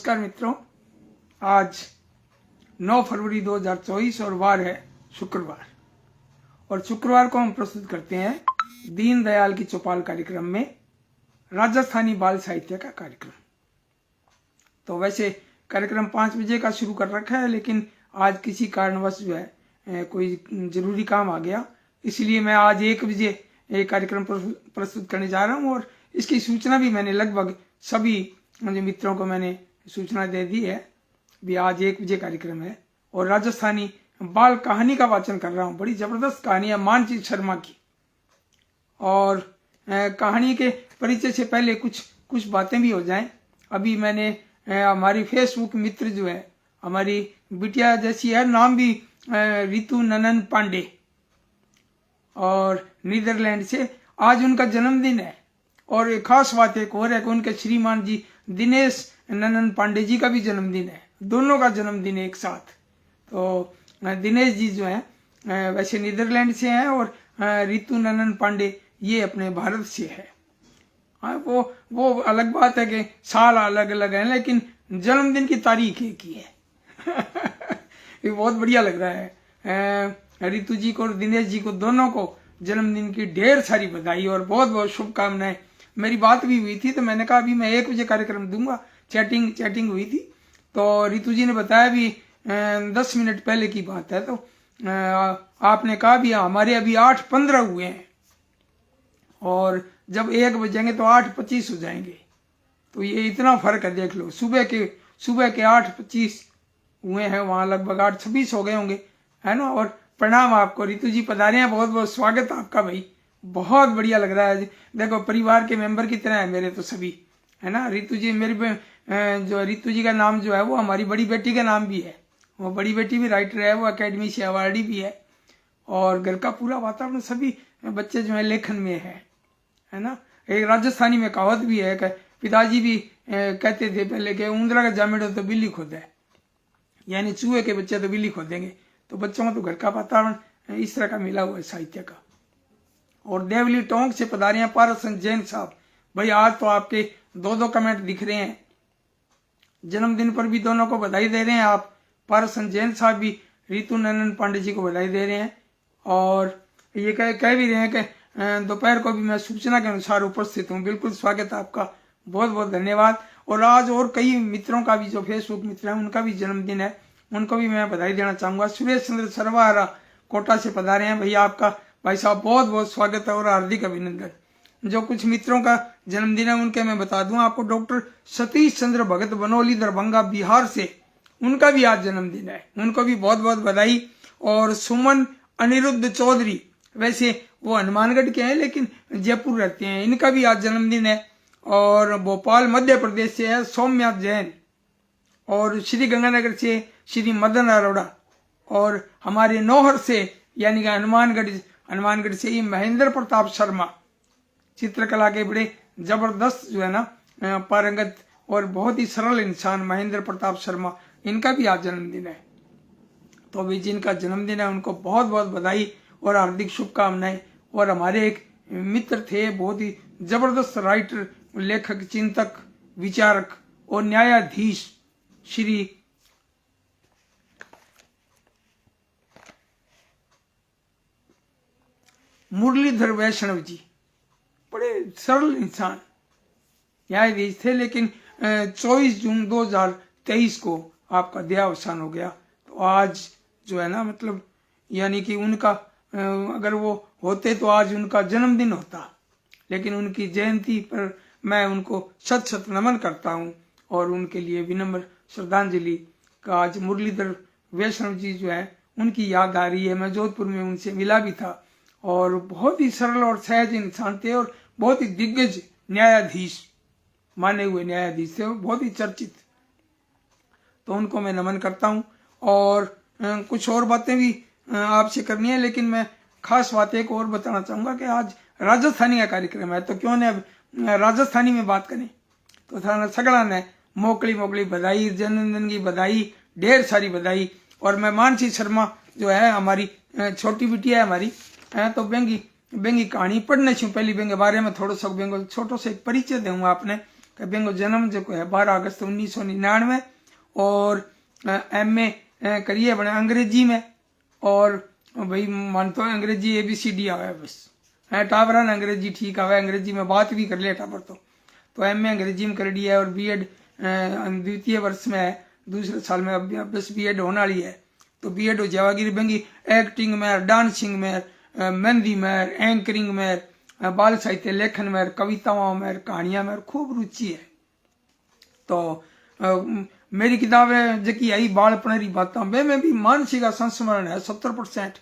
नमस्कार मित्रों, आज 9 फरवरी 2024 और वार है शुक्रवार। और शुक्रवार को हम प्रस्तुत करते हैं दीनदयाल की चौपाल कार्यक्रम में राजस्थानी बाल साहित्य का कार्यक्रम। तो वैसे कार्यक्रम 5 बजे का शुरू कर रखा है, लेकिन आज किसी कारणवश जो है कोई जरूरी काम आ गया, इसलिए मैं आज 1 बजे एक कार्यक्रम प्रस्तुत करने जा रहा हूँ। और इसकी सूचना भी मैंने लगभग सभी मुझे मित्रों को मैंने सूचना दे दी है भी आज 1 बजे कार्यक्रम है। और राजस्थानी बाल कहानी का वाचन कर रहा हूँ। बड़ी जबरदस्त कहानी है मानजीत शर्मा की। और कहानी के परिचय से पहले कुछ बातें भी हो जाएं। अभी मैंने हमारी फेसबुक मित्र जो है, हमारी बिटिया जैसी है, नाम भी रितु ननन पांडे, और नीदरलैंड से, आज उनका जन्मदिन है। और एक खास बात एक और है कि उनके श्रीमान जी दिनेश ननन पांडे जी का भी जन्मदिन है। दोनों का जन्मदिन एक साथ। तो दिनेश जी जो है वैसे नीदरलैंड से हैं, और रितु ननन पांडे ये अपने भारत से है। वो अलग बात है कि साल अलग अलग है, लेकिन जन्मदिन की तारीख एक ही है। ये बहुत बढ़िया लग रहा है। रितु जी को और दिनेश जी को दोनों को जन्मदिन की ढेर सारी बधाई और बहुत बहुत शुभकामनाएं। मेरी बात भी हुई थी तो मैंने कहा अभी मैं 1 बजे कार्यक्रम दूंगा। चैटिंग हुई थी तो रितु जी ने बताया भी 10 मिनट पहले की बात है। तो आपने कहा भी हमारे अभी 8:15 हुए हैं, और जब 1 बजेंगे तो 8:25 हो जाएंगे। तो ये इतना फर्क है, देख लो। सुबह के 8:25 हुए हैं, वहां लगभग 8:26 हो गए होंगे, है ना। और प्रणाम आपको, रितु जी पधारे हैं, बहुत बहुत स्वागत आपका भाई। बहुत बढ़िया लग रहा है। देखो परिवार के मेंबर की तरह है मेरे तो सभी, है ना। रितु जी मेरी जो रितु जी का नाम जो है वो हमारी बड़ी बेटी का नाम भी है। वो बड़ी बेटी भी राइटर है, वो अकेडमी से अवार्डी भी है। और घर का पूरा वातावरण, सभी बच्चे जो है लेखन में है ना। एक राजस्थानी में कहावत भी है कि पिताजी भी कहते थे पहले कि ऊंदरा का जामेड़ो तो बिल्ली खोदा है, यानी चूहे के बच्चे तो बिल्ली खोदेंगे। तो बच्चों को तो घर का वातावरण इस तरह का मिला हुआ है साहित्य का। और देवली टोंक से पधारे हैं पारसन जैन साहब। भाई आज तो आपके 2 कमेंट दिख रहे हैं। जन्मदिन पर भी दोनों को बधाई दे रहे हैं आप। पारसन जैन साहब भी रितु ननन पांडे जी को बधाई दे रहे हैं। और ये कह भी रहे हैं कि दोपहर को भी मैं सूचना के अनुसार उपस्थित हूँ। बिल्कुल स्वागत है आपका, बहुत बहुत धन्यवाद। और आज और कई मित्रों का भी, जो फेसबुक मित्र हैं, उनका भी जन्मदिन है, उनको भी मैं बधाई देना चाहूंगा। सुरेश चंद्र सरवाहरा कोटा से पधारे हैं। भैया आपका, भाई साहब, बहुत बहुत स्वागत है और हार्दिक अभिनंदन। जो कुछ मित्रों का जन्मदिन है उनके मैं बता दूं आपको। डॉक्टर सतीश चंद्र भगत बनोली दरभंगा बिहार से, उनका भी आज जन्मदिन है, उनको भी बहुत बहुत बधाई। और सुमन अनिरुद्ध चौधरी, वैसे वो हनुमानगढ़ के हैं लेकिन जयपुर रहते हैं, इनका भी आज जन्मदिन है। और भोपाल मध्य प्रदेश से है सौम्या जैन। और श्री गंगानगर से श्री मदन अरोड़ा। और हमारे नौहर से यानी कि हनुमानगढ़ से ही महेंद्र प्रताप शर्मा, चित्रकला के बड़े जबरदस्त जो है ना पारंगत और बहुत ही सरल इंसान महेंद्र प्रताप शर्मा, इनका भी आज जन्मदिन है। तो अभी जिनका जन्मदिन है उनको बहुत बहुत बधाई और हार्दिक शुभकामनाएं। और हमारे एक मित्र थे, बहुत ही जबरदस्त राइटर, लेखक, चिंतक, विचारक और न्यायाधीश, श्री मुरलीधर वैष्णव जी, बड़े सरल इंसान, न्यायाधीश थे, लेकिन 24 जून 2023 को आपका देहावसान हो गया। तो आज जो है ना, मतलब यानी कि उनका अगर वो होते तो आज उनका जन्मदिन होता, लेकिन उनकी जयंती पर मैं उनको शत नमन करता हूँ और उनके लिए विनम्र श्रद्धांजलि का आज मुरलीधर वैष्णव जी जो है उनकी याद आ रही है। मैं जोधपुर में उनसे मिला भी था, और बहुत ही सरल और सहज इंसान थे, और बहुत ही दिग्गज न्यायाधीश, माने हुए न्यायाधीश थे, बहुत ही चर्चित। तो उनको मैं नमन करता हूँ। और कुछ और बातें भी आपसे करनी है, लेकिन मैं खास बात एक और बताना चाहूंगा कि आज राजस्थानी का कार्यक्रम है, तो क्यों न अब राजस्थानी में बात करें। तो थाना सगड़ा ने मोकली बधाई, जन्मदिन की बधाई, ढेर सारी बधाई। और मैं मानसी शर्मा जो है हमारी छोटी बिटिया है हमारी, तो बेंगी कहानी पढ़ने छू पहली बेंगे बारे में थोड़ा सा बेंगो छोटो से एक परिचय दूंगा आपने। कि बेंगो जन्म जो है 12 अगस्त 1999 और MA करिए बने अंग्रेजी में। और भाई मानते हो अंग्रेजी ABCD आवे बस है, टावरा ने अंग्रेजी ठीक आवे, अंग्रेजी में बात भी कर लिया टावर तो MA अंग्रेजी में कर दिया है। और BEd द्वितीय वर्ष में है, दूसरे साल में अब बस BEd होने वाली है। तो BEd हो जाएगी बेंगी एक्टिंग में, डांसिंग में, मेहंदी में, एंकरिंग में, बाल साहित्य लेखन में, कविताओं में, कहानियां में खूब रुचि है। तो मेरी किताबें जकी आई बालपन री बातें वे में भी मानसिक संस्मरण है 70%।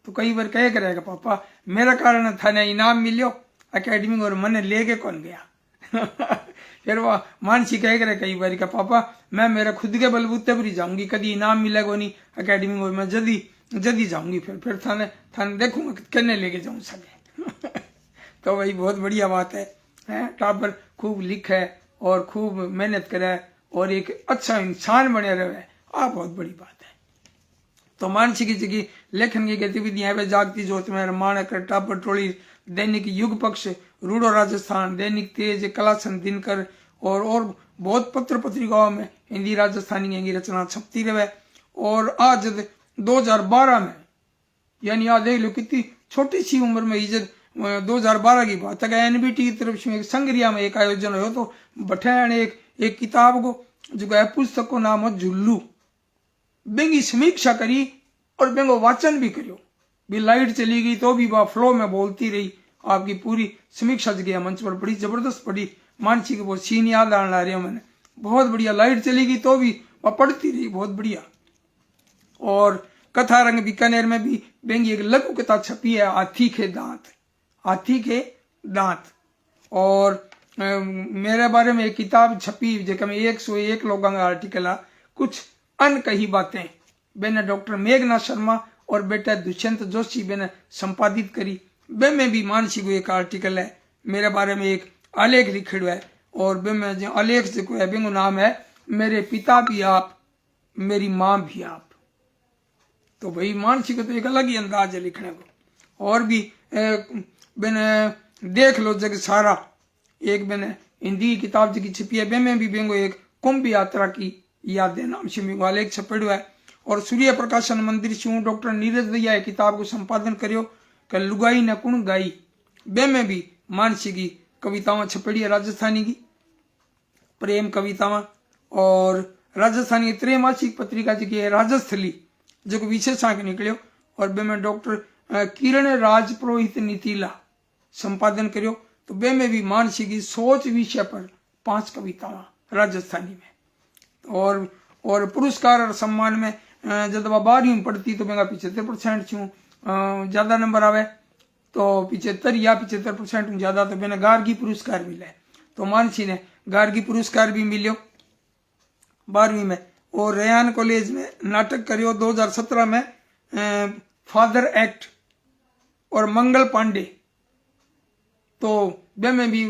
तो कई बार कह करेगा पापा मेरा कारण थाने इनाम मिलियो अकेडमी और मैंने लेके कौन गया फिर वो मानसी कह करे कई बार का पापा मैं मेरा खुद के बलबूते पर ही जाऊंगी, कभी इनाम मिलेगा नहीं अकेडमी और मैं जल्दी जाऊंगी, फिर थाने देखूंगा कितने लेके जाऊं सके तो भाई बहुत बढ़िया बात है टाबर खूब लिखे और खूब मेहनत करे और एक अच्छा इंसान बने रहे, आ बहुत बड़ी बात है। तो मानसी की जगह लेखन की गतिविधियां है जागती ज्योत में, माणक, टाबर टोली, दैनिक युग पक्ष, रूडो राजस्थान, दैनिक तेज, कलासन दिनकर और बहुत पत्र पत्रिकाओं में हिंदी राजस्थानी की रचना छपती रहे। और आज 2012 में यानी आज देख लो कितनी छोटी सी उम्र में इज्जत 2012 की बात है NBT की तरफ से संग्रिया में एक आयोजन हो तो बठैन एक किताब को जो है पुस्तक को नाम है झुल्लू, बेंगी समीक्षा करी और बेंगो वाचन भी करियो। भी लाइट चली गई तो भी वह फ्लो में बोलती रही, आपकी पूरी समीक्षा जगह मंच पर बड़ी जबरदस्त पड़ी। मानसी के वो सीन याद आने ला रहे हो मैंने, बहुत बढ़िया। लाइट चली गई तो भी वह पढ़ती रही, बहुत बढ़िया। और कथा रंग बीकानेर में भी बेंगी एक लघु कथा छपी है हाथी के दांत। और मेरे बारे में एक किताब छपी जिसमें 101 लोगों का आर्टिकल है, कुछ अनकही बातें, मैंने डॉक्टर मेघना शर्मा और बेटा दुष्यंत जोशी मैंने संपादित करी। बे में भी मानसी को एक आर्टिकल है मेरे बारे में, एक आलेख लिखड़ है। और बे में जो आलेख जो है बेंगो नाम है मेरे पिता भी आप मेरी माँ भी आप। तो भाई मानसी को तो एक अलग ही अंदाज है लिखने को। और भी मैंने देख लो जग सारा, एक मैंने हिंदी की किताब जी की छपी है, बे में भी बेंगो एक कुंभ यात्रा की यादें नाम से मेरे आलेख छपेड़ो है। और सूर्य प्रकाशन मंदिर से डॉक्टर नीरज दैया किताब को संपादन करियो कि लुगाई न कुण गाई, बे में भी मानसी की कविताओं छपेड़ी है राजस्थानी की प्रेम कवितावां। और राजस्थानी त्रैमासिक पत्रिका जी की है राजस्थली जो विशेषांक निकलियो। और बे में डॉक्टर किरण राज पुरोहित नीतीला संपादन करियो। तो बे में भी मानसी की सोच विषय पर 5 कवितावां राजस्थानी में। और पुरस्कार और सम्मान में जब वह 12वीं में पढ़ती तो मेरा 75% छू ज्यादा नंबर आवे, तो 75 या 75% ज्यादा तो मैंने गार्गी पुरस्कार मिला है। तो मानसी ने गार्गी पुरस्कार भी मिलियो 12वीं में। और रेयान कॉलेज में नाटक करियो 2017 में फादर एक्ट और मंगल पांडे। तो बे में भी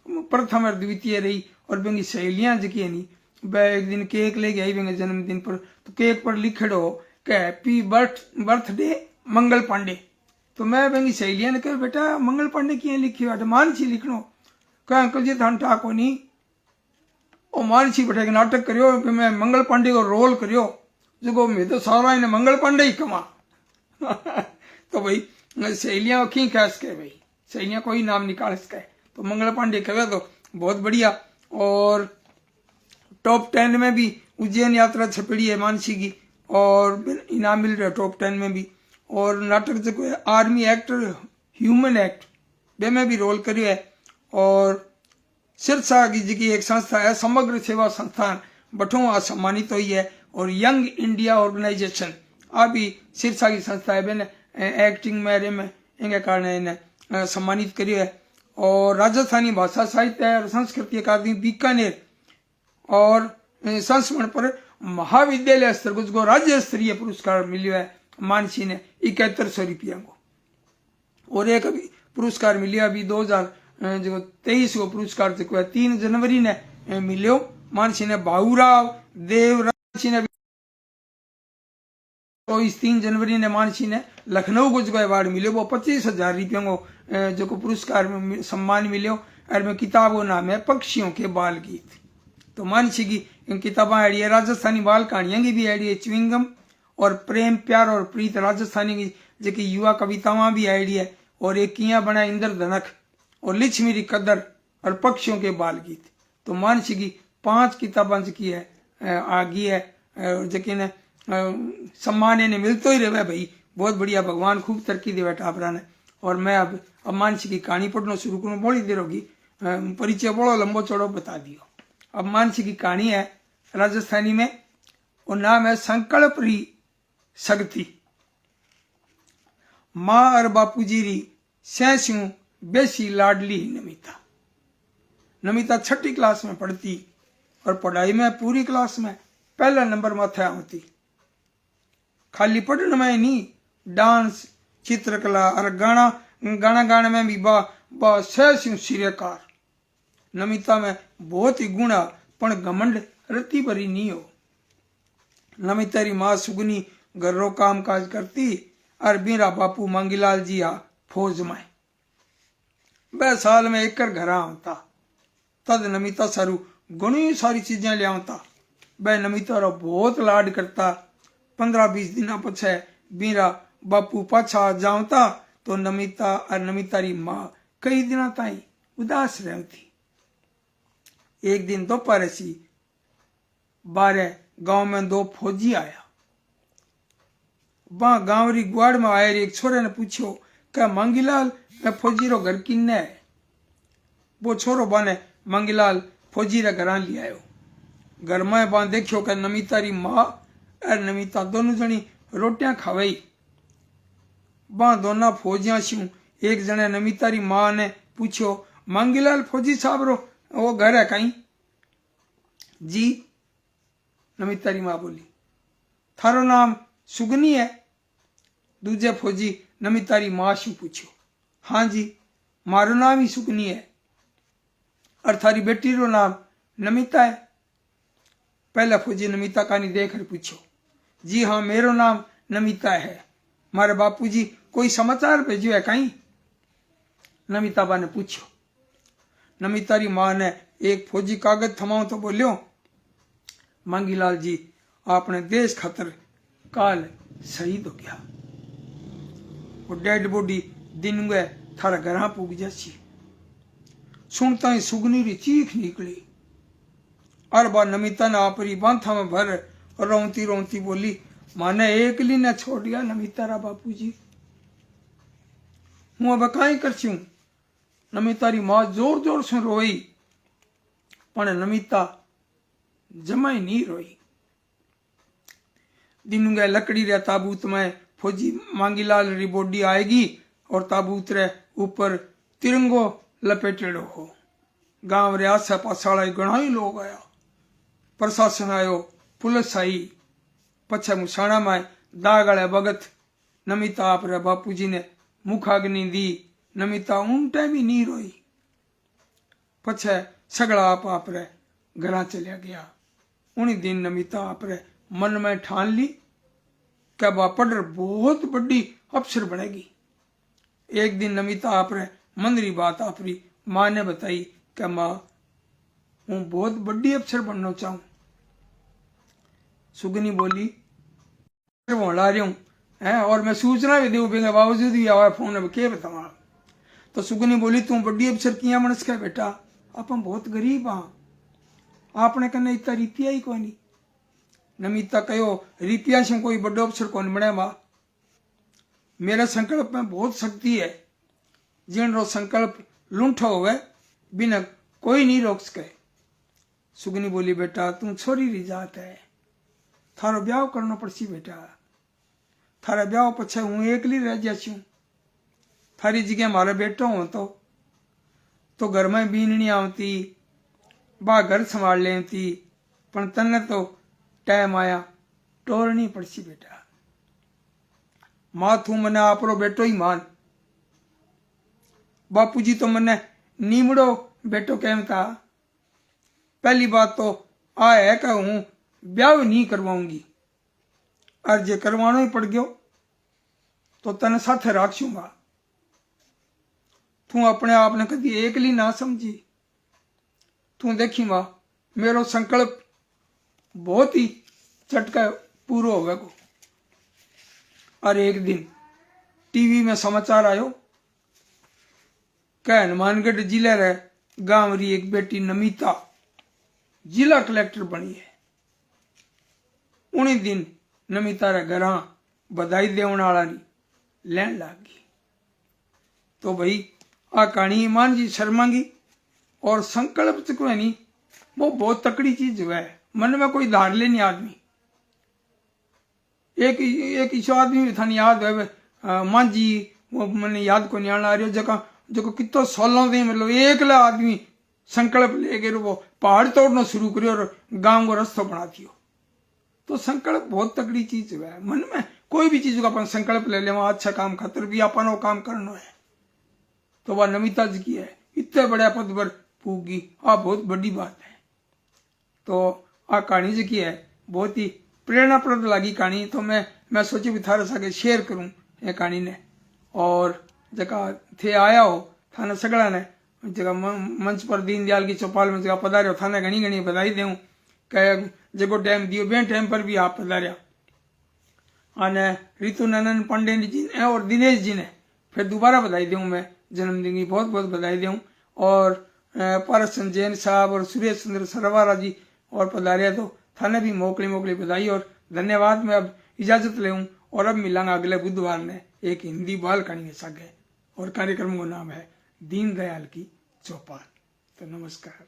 प्रथम और द्वितीय रही। और बेंगी सहेलियां जकी है नी एक दिन केक लेके आई बेंगे जन्मदिन पर, तो केक पर लिखड़ो कि हैप्पी बर्थडे मंगल पांडे। तो मैं बेंगी सहेलियां ने कहा बेटा मंगल पांडे किए लिखी बात मानसी लिखनो, कहा अंकल जी थान ठाको नहीं। और मानसी बैठे नाटक करियो मैं मंगल पांडे को रोल करियो जो मैं तो सारा इन्हें मंगल पांडे ही कमा तो भाई सहेलियां की कह सके, भाई सहेलियां कोई नाम निकाल सके तो मंगल पांडे कहे तो बहुत बढ़िया। और टॉप 10 में भी उज्जैन यात्रा छपड़ी है मानसी की और इनाम मिल रहा है टॉप 10 में भी। और नाटक जो है आर्मी एक्टर ह्यूमन एक्ट वे में भी रोल करियो है। और सिरसा की जी एक संस्था है समग्र सेवा संस्थान बठों सम्मानित हुई है। और यंग इंडिया ऑर्गेनाइजेशन आ भी सिरसा की संस्था है, मैंने एक्टिंग में इनके कारण इन्हें सम्मानित करियो है। और राजस्थानी भाषा साहित्य और संस्कृति अकादमी बीकानेर और संस्मरण पर महाविद्यालय स्तर को राज्य स्तरीय पुरस्कार मिलो है मानसी ने 7100 रुपया को। और एक अभी पुरस्कार मिलियो अभी 2023 को पुरस्कार जो है 3 जनवरी ने मिलियो मानसी ने। भाऊराव देवराज ने तो इस 3 जनवरी ने मानसी ने लखनऊ को जो अवार्ड मिले वो 25,000 रुपयों को जो को पुरस्कार में सम्मान मिलो और में किताबों नाम है पक्षियों के बाल गीत। तो मानसी की इन किताबा आड़ी है, राजस्थानी बाल कहानियां की भी आड़ी है, च्युइंगम और प्रेम प्यार और प्रीत राजस्थानी की जो युवा कवितावां भी आड़ी है, और एक किया बना इंद्रधनक और लिच्छवी री कदर और पक्षियों के बाल गीत। तो मानसी की 5 किताबा की है आगी है, जकिन सम्मान इन्हें मिलते ही रहे भाई, बहुत बढ़िया, भगवान खूब तरक्की दे टाबरा ने। और मैं अब मानसी की कहानी पढ़ना शुरू करूँ, बोली देर होगी, परिचय बड़ो लंबो चौड़ो बता दियो। अब मानसी की कहानी है राजस्थानी में, और नाम है संकल्प री शक्ति। माँ और बापूजी री सैस्यू बेसी लाडली नमिता। नमिता 6ठी क्लास में पढ़ती और पढ़ाई में पूरी क्लास में पहला नंबर माथे आती। खाली पढ़ने में नहीं, डांस, चित्रकला और गाना गाने में भी बा सैस्यू सिरेकार। नमिता में बहुत ही गुणा पण घमंड रत्ती भरी नहीं हो। नमिता री माँ सुगनी घर रो काम काज करती और बीरा बापू मांगीलाल जी आ फौज में। वह साल में एक घर आता। तद नमिता सारू घणी सारी चीजें ले आता। वह नमिता रो बहुत लाड करता। 15-20 दिन पछे बीरा बापू पाछा जावता तो नमिता और नमिता री माँ कई दिनों ताई उदास रहती। एक दिन दोपहर सी 12 गांव में 2 फौजी आया। वहां गांव री गुआड़ में आये एक छोरे ने पूछो क्या मांगीलाल फौजी रो घर किन्ने है। वो छोरो बाने मांगीलाल फौजी रे घर ले आयो। घर में बा देखो कि नमिता री माँ और नमिता दोनों जनी रोटियां खावाई। बा दोनों फौजियां छू। एक जने नमिता री माँ ने पूछो मांगीलाल फौजी साहब रो वो घर है कहीं। जी, नमिता री माँ बोली। थारो नाम सुगनी है। दूजे फौजी नमिता री माँ से पूछो। हाँ जी, मारो नाम ही सुगनी है। और थारी बेटी रो नाम नमिता है। पहला फौजी नमिता कानी देख पूछो। जी हाँ, मेरो नाम नमिता है। मारे बापूजी कोई समाचार भेजो है कहीं। नमिता बा ने पूछो। नमिता री माँ ने एक फौजी कागज थमाओ तो बोलियो मांगीलाल जी आपने देश खातर काल शहीद हो गया। वो डेड बॉडी दिन गए थारा घर पुग जासी। सुनता ही सुगनी री चीख निकली। और बा नमिता ने आपरी बांथा में भर रोती रोती बोली माने एकली ने छोड़ दिया नमिता रा बापूजी। हूँ अब कहीं करछू। नमिता री माँ जोर जोर से रोई पण नमिता जमाई नहीं रोई। दिन गए लकड़ी रे ताबूत में फौजी मांगीलाल री बॉडी आएगी और ताबूत रे ऊपर तिरंगो लपेटेड़ो हो। गांव रे आसे पास वाला घणा ही लोग आया। प्रशासन आयो, पुलिस आई। पछे मुसाणा में दाग आले भगत नमिता आप रे बापूजी ने मुखाग्नि दी। नमिता उन टाइम ही नहीं रोई। पछे सगड़ा आप रे घरा चलिया गया। उन्हीं दिन नमिता आप रे मन में ठान ली कि बा पढ़ बहुत बड़ी अफसर बनेगी। एक दिन नमिता आप रे मन री बात आपरी माँ ने बताई कि माँ हूँ बहुत बड़ी अफसर बनना चाहूं। सुगनी बोली ला रही हूँ है और मैं सूचना भी दू के बावजूद भी आवा फोन अब के बतावा। तो सुगनी बोली तू बड़ी अफसर किया मनस के बेटा आप बहुत गरीब हाँ आपने कने इतना रिपिया ही कोई नहीं। नमिता कहो रिपिया से कोई बड़ो अफसर कौन बने माँ। मेरे संकल्प में बहुत शक्ति है। जिन रो संकल्प लूंठो हुए बिना कोई नहीं रोक सके। सुगनी बोली बेटा तू छोरी री जात है थारो ब्याह करना पड़सी बेटा। थारा ब्याह पछे हूँ एकली रह जाछू। थारी जगह मारे बेटो हो तो घर में बीननी आवती बा घर संभाल लेती पण तने तो टाइम आया टोरनी पड़सी बेटा। माँ तू मने आपरो बेटो ही मान। बापूजी तो मने नीमड़ो बेटो कहम था। पहली बात तो आ है कि हूँ ब्याह नहीं करवाऊंगी और जे करवानो ही पड़ गयो तो तने साथे राखूंगा। तू अपने आप ने कभी एकली ना समझी। तू देखी मां मेरो संकल्प बहुत ही चटका पूरा होगा को। और एक दिन टीवी में समाचार आयो क्या हनुमानगढ़ जिले रे गांव री एक बेटी नमिता जिला कलेक्टर बनी है। उन्हीं दिन नमिता रे घर बधाई देने वाला लैन लाग गई। तो भाई आ कहानी ईमान जी शर्मा की और संकल्प चुको है नी वो बहुत तकड़ी चीज है। मन में कोई धार ले नहीं आदमी। एक ईशो आदमी था याद है मां जी वो मैंने याद को नहीं आ रही जगह जो कितो सोलों से मतलब एकला आदमी संकल्प लेके वो पहाड़ तोड़ना शुरू करियो और गांव को रास्ता बना दियो। तो संकल्प बहुत तकड़ी चीज है। मन में कोई भी चीज का अपन संकल्प ले ले वहां अच्छा काम खातर भी अपन वो काम करना है। तो वह नमिता जी की है इतने बड़े पद पर पूगी आ बहुत बड़ी बात है। तो आ कहानी जी की है बहुत ही प्रेरणाप्रद लगी कहानी। तो मैं सोची भी थारे सागे शेयर करूं ये कहानी ने। और जगह थे आया हो थाने सगड़ा ने जगह मंच पर दीनदयाल की चौपाल में जगह पधार्यो थाने घनी घनी बधाई देऊं कह जगो टाइम दियो बे टाइम पर भी आप पधार्या। अने ऋतु नंदन पांडे जी ने और दिनेश जी ने फिर दोबारा बधाई दूं मैं जन्मदिन की बहुत बहुत बधाई दूं। और पारस जैन साहब और सुरेश चंद्र सरवारा जी और पधारिया तो थाने भी मोकली बधाई और धन्यवाद। मैं अब इजाजत ले और अब मिलांगा अगले बुधवार ने एक हिंदी बाल कहानी के साथ। और कार्यक्रम का नाम है दीनदयाल की चौपाल। तो नमस्कार।